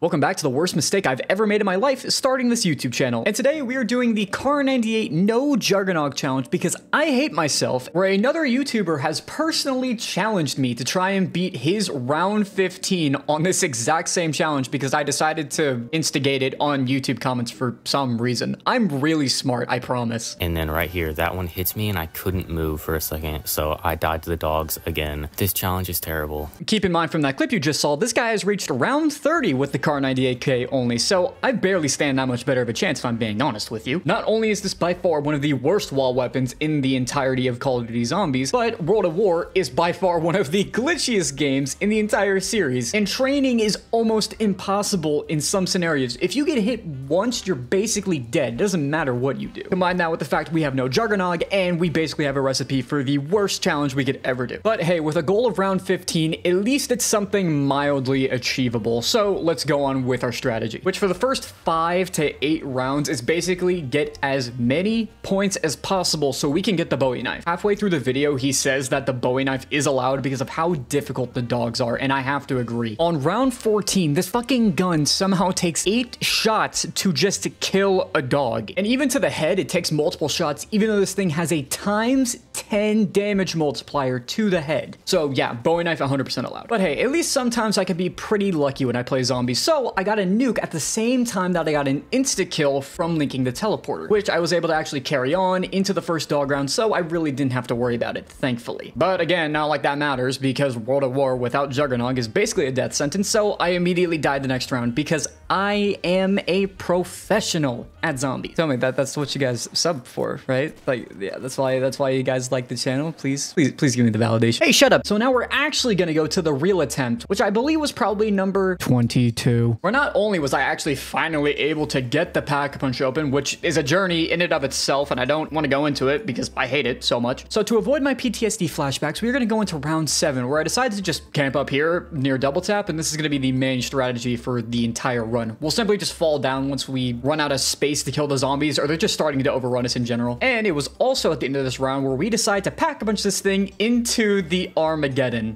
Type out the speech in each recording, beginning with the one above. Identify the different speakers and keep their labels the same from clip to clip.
Speaker 1: Welcome back to the worst mistake I've ever made in my life, starting this YouTube channel. And today we are doing the Kar98 No Juggernog challenge because I hate myself, where another YouTuber has personally challenged me to try and beat his round 15 on this exact same challenge because I decided to instigate it on YouTube comments for some reason. I'm really smart, I promise.
Speaker 2: And then right here, that one hits me and I couldn't move for a second, so I died to the dogs again. This challenge is terrible.
Speaker 1: Keep in mind from that clip you just saw, this guy has reached round 30 with the Kar98K only, so I barely stand that much better of a chance if I'm being honest with you. Not only is this by far one of the worst wall weapons in the entirety of Call of Duty Zombies, but World of War is by far one of the glitchiest games in the entire series, and training is almost impossible in some scenarios. If you get hit once, you're basically dead. It doesn't matter what you do. Combine that with the fact we have no Juggernog, and we basically have a recipe for the worst challenge we could ever do. But hey, with a goal of round 15, at least it's something mildly achievable. So let's go on with our strategy, which for the first 5 to 8 rounds is basically get as many points as possible so we can get the Bowie knife. Halfway through the video, he says that the Bowie knife is allowed because of how difficult the dogs are, and I have to agree. On round 14, this fucking gun somehow takes 8 shots to just kill a dog. And even to the head, it takes multiple shots, even though this thing has a times 10 damage multiplier to the head. So yeah, Bowie knife 100% allowed. But hey, at least sometimes I can be pretty lucky when I play zombies. So I got a nuke at the same time that I got an insta-kill from linking the teleporter, which I was able to actually carry on into the first dog round, so I really didn't have to worry about it, thankfully. But again, not like that matters, because World of War without Juggernog is basically a death sentence, so I immediately died the next round because I am a professional at zombies. Tell me that's what you guys sub for, right? Like, yeah, that's why you guys like the channel. Please give me the validation. Hey, shut up. So now we're actually gonna go to the real attempt, which I believe was probably number 22. Where not only was I actually finally able to get the Pack-a-Punch open, which is a journey in and of itself, and I don't want to go into it because I hate it so much. So to avoid my PTSD flashbacks, we're gonna go into round 7, where I decided to just camp up here near double tap, and this is gonna be the main strategy for the entire run. We'll simply just fall down once we run out of space to kill the zombies, or they're just starting to overrun us in general. And it was also at the end of this round where we decide to Pack-a-Punch this thing into the Armageddon.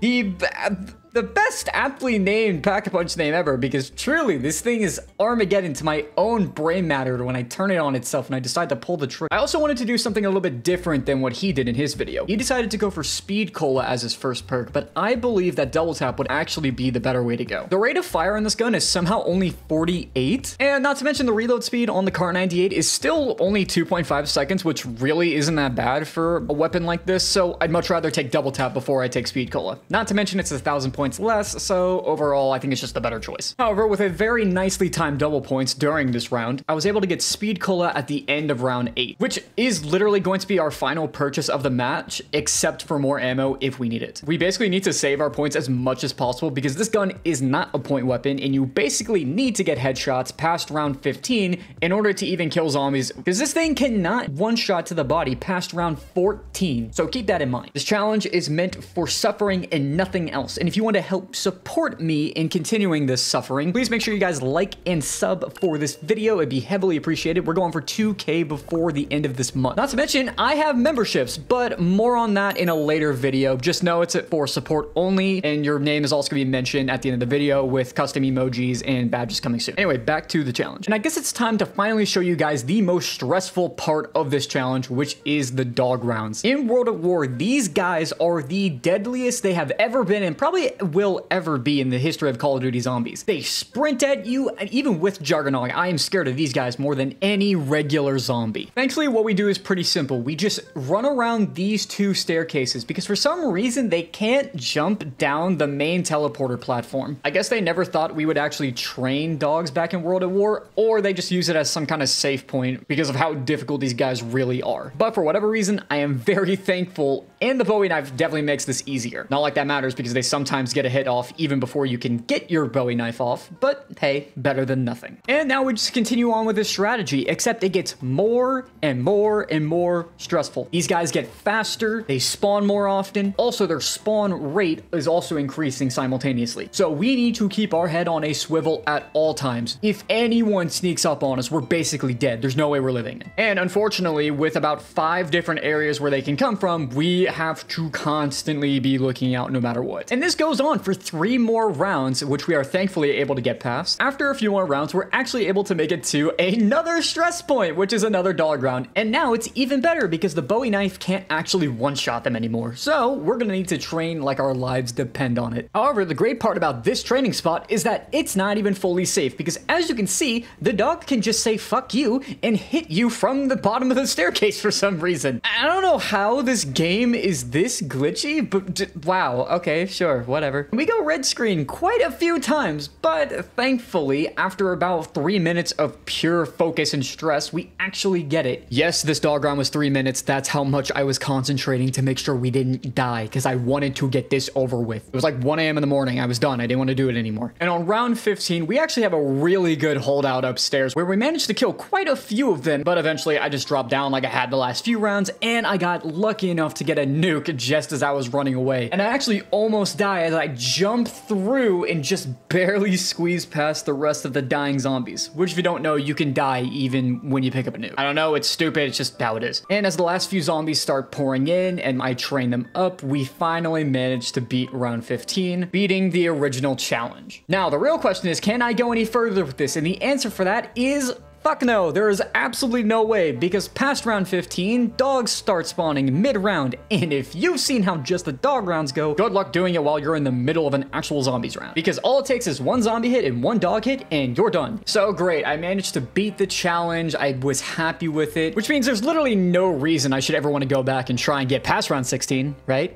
Speaker 1: The best aptly named Pack-a-Punch name ever, because truly this thing is Armageddon to my own brain matter when I turn it on itself and I decide to pull the trigger. I also wanted to do something a little bit different than what he did in his video. He decided to go for Speed Cola as his first perk, but I believe that double tap would actually be the better way to go. The rate of fire on this gun is somehow only 48, and not to mention the reload speed on the Kar98 is still only 2.5 seconds, which really isn't that bad for a weapon like this, so I'd much rather take double tap before I take Speed Cola. Not to mention it's 1,000 points less, so overall I think it's just a better choice. However, with a very nicely timed double points during this round, I was able to get Speed Cola at the end of round 8, which is literally going to be our final purchase of the match, except for more ammo if we need it. We basically need to save our points as much as possible because this gun is not a point weapon, and you basically need to get headshots past round 15 in order to even kill zombies, because this thing cannot one-shot to the body past round 14, so keep that in mind. This challenge is meant for suffering and nothing else, and if you want to help support me in continuing this suffering, please make sure you guys like and sub for this video. It'd be heavily appreciated. We're going for 2K before the end of this month. Not to mention, I have memberships, but more on that in a later video. Just know it's for support only, and your name is also going to be mentioned at the end of the video with custom emojis and badges coming soon. Anyway, back to the challenge. And I guess it's time to finally show you guys the most stressful part of this challenge, which is the dog rounds. In World of War, these guys are the deadliest they have ever been, and probably will ever be in the history of Call of Duty Zombies. They sprint at you, and even with Juggernog, I am scared of these guys more than any regular zombie. Thankfully, what we do is pretty simple. We just run around these 2 staircases because for some reason they can't jump down the main teleporter platform. I guess they never thought we would actually train dogs back in World of War, or they just use it as some kind of safe point because of how difficult these guys really are. But for whatever reason, I am very thankful, and the Bowie knife definitely makes this easier. Not like that matters because they sometimes get a hit off even before you can get your Bowie knife off, but hey, better than nothing. And now we just continue on with this strategy, except it gets more and more and more stressful. These guys get faster, they spawn more often. Also, their spawn rate is also increasing simultaneously. So we need to keep our head on a swivel at all times. If anyone sneaks up on us, we're basically dead. There's no way we're living. And unfortunately, with about 5 different areas where they can come from, we have to constantly be looking out no matter what. And this goes on for 3 more rounds, which we are thankfully able to get past. After a few more rounds, we're actually able to make it to another stress point, which is another dog round. And now it's even better because the Bowie knife can't actually one-shot them anymore. So we're gonna need to train like our lives depend on it. However, the great part about this training spot is that it's not even fully safe because as you can see, the dog can just say fuck you and hit you from the bottom of the staircase for some reason. I don't know how this game is this glitchy, but wow, okay, sure, whatever. We go red screen quite a few times, but thankfully, after about 3 minutes of pure focus and stress, we actually get it. Yes, this dog round was 3 minutes. That's how much I was concentrating to make sure we didn't die because I wanted to get this over with. It was like 1 a.m. in the morning. I was done. I didn't want to do it anymore. And on round 15, we actually have a really good holdout upstairs where we managed to kill quite a few of them, but eventually I just dropped down like I had the last few rounds and I got lucky enough to get a nuke just as I was running away. And I actually almost died as I jumped through and just barely squeezed past the rest of the dying zombies, which if you don't know, you can die even when you pick up a nuke. I don't know, it's stupid, it's just how it is. And as the last few zombies start pouring in and I train them up, we finally managed to beat round 15, beating the original challenge. Now, the real question is, can I go any further with this? And the answer for that is fuck no, there is absolutely no way, because past round 15, dogs start spawning mid-round, and if you've seen how just the dog rounds go, good luck doing it while you're in the middle of an actual zombies round, because all it takes is 1 zombie hit and 1 dog hit, and you're done. So great, I managed to beat the challenge, I was happy with it, which means there's literally no reason I should ever want to go back and try and get past round 16, right?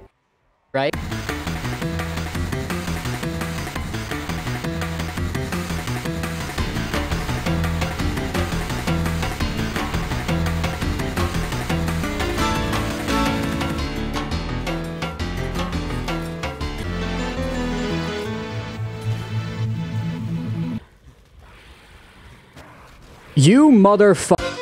Speaker 1: Right? You motherfucker.